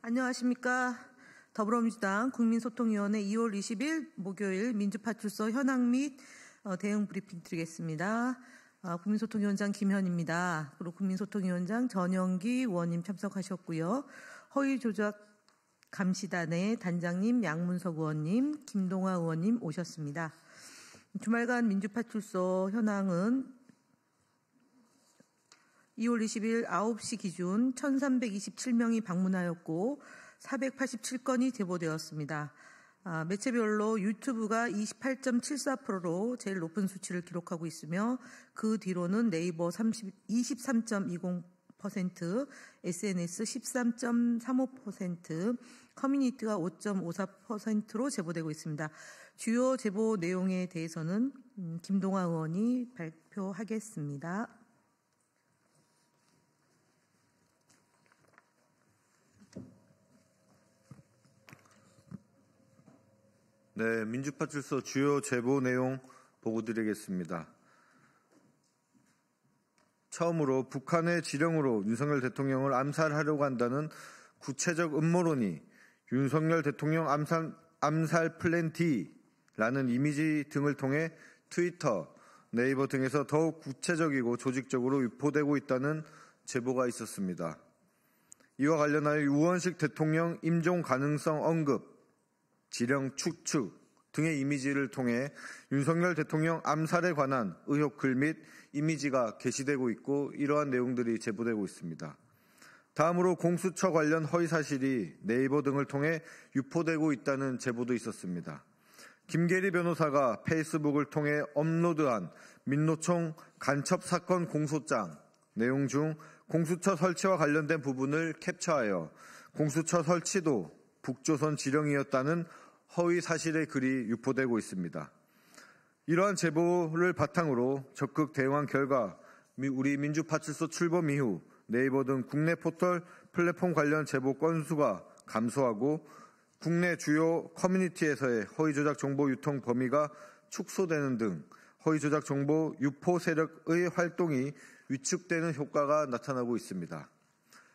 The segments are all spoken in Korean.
안녕하십니까. 더불어민주당 국민소통위원회 2월 20일 목요일 민주파출소 현황 및 대응 브리핑 드리겠습니다. 국민소통위원장 김현입니다. 그리고 국민소통위원장 전영기 의원님 참석하셨고요. 허위조작 감시단의 단장님 양문석 의원님, 김동화 의원님 오셨습니다. 주말간 민주파출소 현황은 2월 20일 9시 기준 1,327명이 방문하였고 487건이 제보되었습니다. 매체별로 유튜브가 28.74%로 제일 높은 수치를 기록하고 있으며 그 뒤로는 네이버 23.20%, SNS 13.35%, 커뮤니티가 5.54%로 제보되고 있습니다. 주요 제보 내용에 대해서는 김동화 의원이 발표하겠습니다. 네, 민주파출소 주요 제보 내용 보고드리겠습니다. 처음으로 북한의 지령으로 윤석열 대통령을 암살하려고 한다는 구체적 음모론이 윤석열 대통령 암살 플랜 D라는 이미지 등을 통해 트위터, 네이버 등에서 더욱 구체적이고 조직적으로 유포되고 있다는 제보가 있었습니다. 이와 관련하여 우원식 대통령 임종 가능성 언급, 지령 축축 등의 이미지를 통해 윤석열 대통령 암살에 관한 의혹글 및 이미지가 게시되고 있고 이러한 내용들이 제보되고 있습니다. 다음으로 공수처 관련 허위사실이 네이버 등을 통해 유포되고 있다는 제보도 있었습니다. 김계리 변호사가 페이스북을 통해 업로드한 민노총 간첩사건 공소장 내용 중 공수처 설치와 관련된 부분을 캡처하여 공수처 설치도 북조선 지령이었다는 허위 사실의 글이 유포되고 있습니다. 이러한 제보를 바탕으로 적극 대응한 결과 우리 민주파출소 출범 이후 네이버 등 국내 포털 플랫폼 관련 제보 건수가 감소하고 국내 주요 커뮤니티에서의 허위조작 정보 유통 범위가 축소되는 등 허위조작 정보 유포 세력의 활동이 위축되는 효과가 나타나고 있습니다.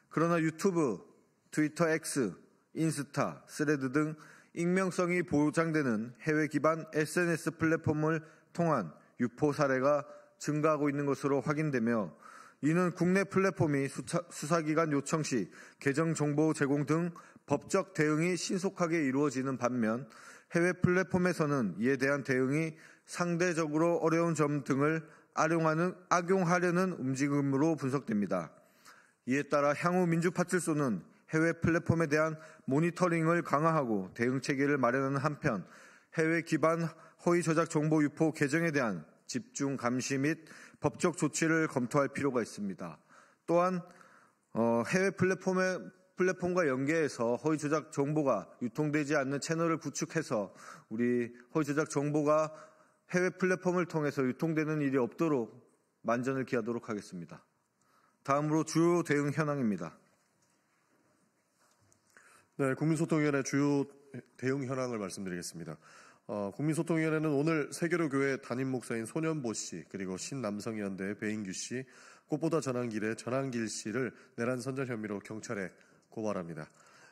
그러나 유튜브, 트위터 X, 인스타, 스레드 등 익명성이 보장되는 해외 기반 SNS 플랫폼을 통한 유포 사례가 증가하고 있는 것으로 확인되며 이는 국내 플랫폼이 수사기관 요청 시 계정 정보 제공 등 법적 대응이 신속하게 이루어지는 반면 해외 플랫폼에서는 이에 대한 대응이 상대적으로 어려운 점 등을 악용하려는 움직임으로 분석됩니다. 이에 따라 향후 민주파출소는 해외 플랫폼에 대한 모니터링을 강화하고 대응 체계를 마련하는 한편 해외 기반 허위 조작 정보 유포 계정에 대한 집중 감시 및 법적 조치를 검토할 필요가 있습니다. 또한 해외 플랫폼과 연계해서 허위 조작 정보가 유통되지 않는 채널을 구축해서 우리 허위 조작 정보가 해외 플랫폼을 통해서 유통되는 일이 없도록 만전을 기하도록 하겠습니다. 다음으로 주요 대응 현황입니다. 네, 국민소통위원회 주요 대응 현황을 말씀드리겠습니다. 국민소통위원회는 오늘 세계로교회 담임 목사인 손현보 씨 그리고 신남성연대 배인규 씨, 꽃보다 전환길의 전환길 씨를 내란 선전 혐의로 경찰에 고발합니다.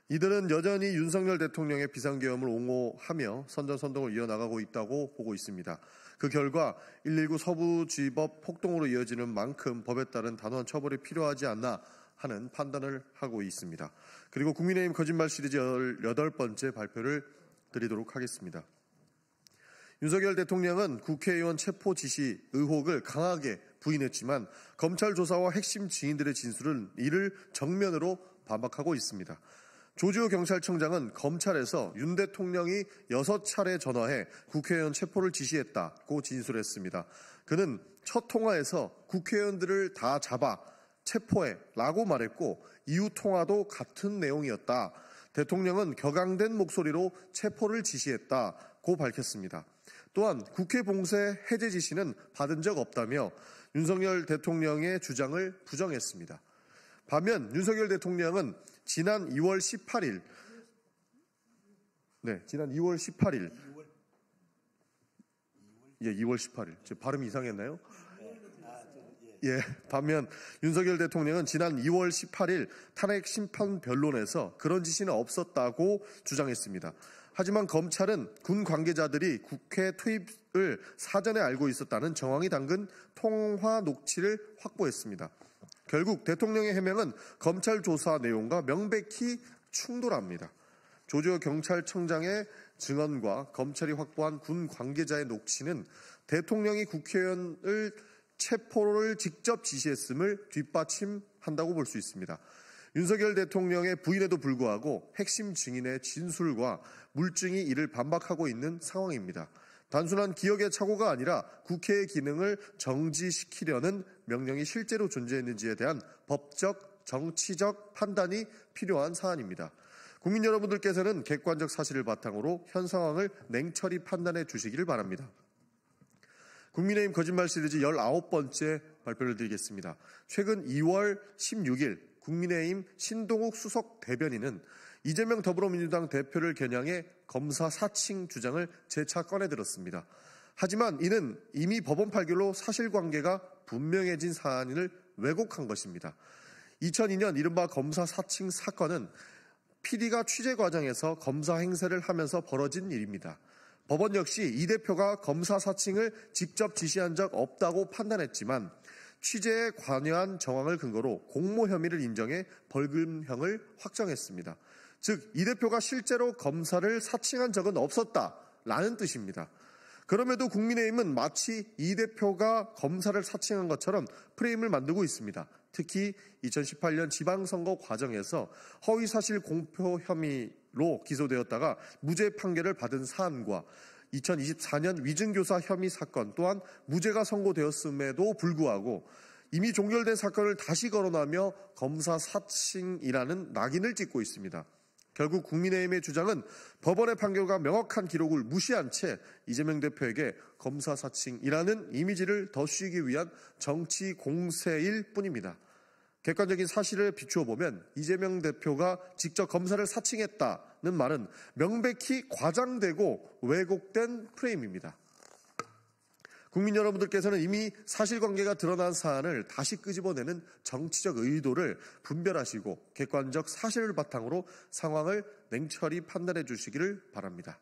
이들은 여전히 윤석열 대통령의 비상계엄을 옹호하며 선전선동을 이어나가고 있다고 보고 있습니다. 그 결과 119 서부지법 폭동으로 이어지는 만큼 법에 따른 단호한 처벌이 필요하지 않나 하는 판단을 하고 있습니다. 그리고 국민의힘 거짓말 시리즈 18번째 발표를 드리도록 하겠습니다. 윤석열 대통령은 국회의원 체포 지시 의혹을 강하게 부인했지만 검찰 조사와 핵심 증인들의 진술은 이를 정면으로 반박하고 있습니다. 조지호 경찰청장은 검찰에서 윤 대통령이 6차례 전화해 국회의원 체포를 지시했다고 진술했습니다. 그는 첫 통화에서 국회의원들을 다 잡아 체포해 라고 말했고 이후 통화도 같은 내용이었다. 대통령은 격앙된 목소리로 체포를 지시했다고 밝혔습니다. 또한 국회 봉쇄 해제 지시는 받은 적 없다며 윤석열 대통령의 주장을 부정했습니다. 반면 윤석열 대통령은 지난 2월 18일 제 발음이 이상했나요? 반면 윤석열 대통령은 지난 2월 18일 탄핵 심판 변론에서 그런 지시는 없었다고 주장했습니다. 하지만 검찰은 군 관계자들이 국회 투입을 사전에 알고 있었다는 정황이 담긴 통화 녹취를 확보했습니다. 결국 대통령의 해명은 검찰 조사 내용과 명백히 충돌합니다. 조지호 경찰청장의 증언과 검찰이 확보한 군 관계자의 녹취는 대통령이 국회의원을 체포를 직접 지시했음을 뒷받침한다고 볼 수 있습니다. 윤석열 대통령의 부인에도 불구하고 핵심 증인의 진술과 물증이 이를 반박하고 있는 상황입니다. 단순한 기억의 착오가 아니라 국회의 기능을 정지시키려는 명령이 실제로 존재했는지에 대한 법적, 정치적 판단이 필요한 사안입니다. 국민 여러분들께서는 객관적 사실을 바탕으로 현 상황을 냉철히 판단해 주시기를 바랍니다. 국민의힘 거짓말 시리즈 19번째 발표를 드리겠습니다. 최근 2월 16일 국민의힘 신동욱 수석 대변인은 이재명 더불어민주당 대표를 겨냥해 검사 사칭 주장을 재차 꺼내들었습니다. 하지만 이는 이미 법원 판결로 사실관계가 분명해진 사안을 왜곡한 것입니다. 2002년 이른바 검사 사칭 사건은 PD가 취재 과정에서 검사 행세를 하면서 벌어진 일입니다. 법원 역시 이 대표가 검사 사칭을 직접 지시한 적 없다고 판단했지만 취재에 관여한 정황을 근거로 공모 혐의를 인정해 벌금형을 확정했습니다. 즉, 이 대표가 실제로 검사를 사칭한 적은 없었다라는 뜻입니다. 그럼에도 국민의힘은 마치 이 대표가 검사를 사칭한 것처럼 프레임을 만들고 있습니다. 특히 2018년 지방선거 과정에서 허위사실 공표 혐의로 기소되었다가 무죄 판결을 받은 사안과 2024년 위증교사 혐의 사건 또한 무죄가 선고되었음에도 불구하고 이미 종결된 사건을 다시 거론하며 검사 사칭이라는 낙인을 찍고 있습니다. 결국 국민의힘의 주장은 법원의 판결과 명확한 기록을 무시한 채 이재명 대표에게 검사 사칭이라는 이미지를 덧씌우기 위한 정치 공세일 뿐입니다. 객관적인 사실을 비추어 보면 이재명 대표가 직접 검사를 사칭했다는 말은 명백히 과장되고 왜곡된 프레임입니다. 국민 여러분들께서는 이미 사실관계가 드러난 사안을 다시 끄집어내는 정치적 의도를 분별하시고 객관적 사실을 바탕으로 상황을 냉철히 판단해 주시기를 바랍니다.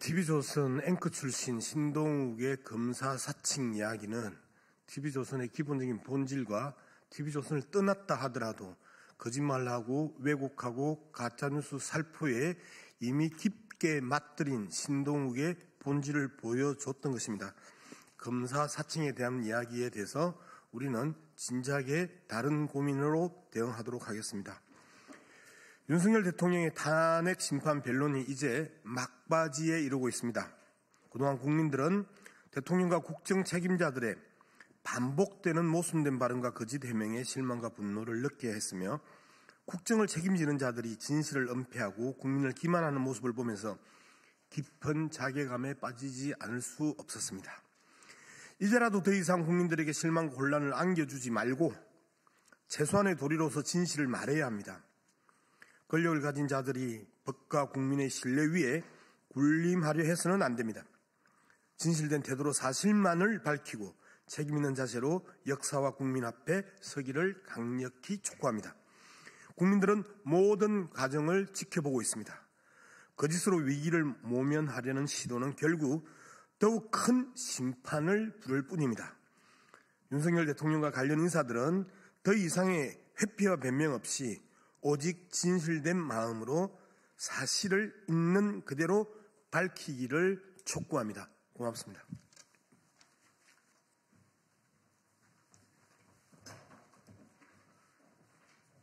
TV조선 앵커 출신 신동욱의 검사 사칭 이야기는 TV조선의 기본적인 본질과 TV조선을 떠났다 하더라도 거짓말하고 왜곡하고 가짜뉴스 살포에 이미 깊게 맞들인 신동욱의 본질을 보여줬던 것입니다. 검사 사칭에 대한 이야기에 대해서 우리는 진작에 다른 고민으로 대응하도록 하겠습니다. 윤석열 대통령의 탄핵 심판 변론이 이제 막바지에 이르고 있습니다. 그동안 국민들은 대통령과 국정 책임자들의 반복되는 모순된 발언과 거짓 해명에 실망과 분노를 느껴야 했으며 국정을 책임지는 자들이 진실을 은폐하고 국민을 기만하는 모습을 보면서 깊은 자괴감에 빠지지 않을 수 없었습니다. 이제라도 더 이상 국민들에게 실망과 혼란을 안겨주지 말고 최소한의 도리로서 진실을 말해야 합니다. 권력을 가진 자들이 법과 국민의 신뢰 위에 군림하려 해서는 안 됩니다. 진실된 태도로 사실만을 밝히고 책임 있는 자세로 역사와 국민 앞에 서기를 강력히 촉구합니다. 국민들은 모든 과정을 지켜보고 있습니다. 거짓으로 위기를 모면하려는 시도는 결국 더욱 큰 심판을 부를 뿐입니다. 윤석열 대통령과 관련 인사들은 더 이상의 회피와 변명 없이 오직 진실된 마음으로 사실을 있는 그대로 밝히기를 촉구합니다. 고맙습니다.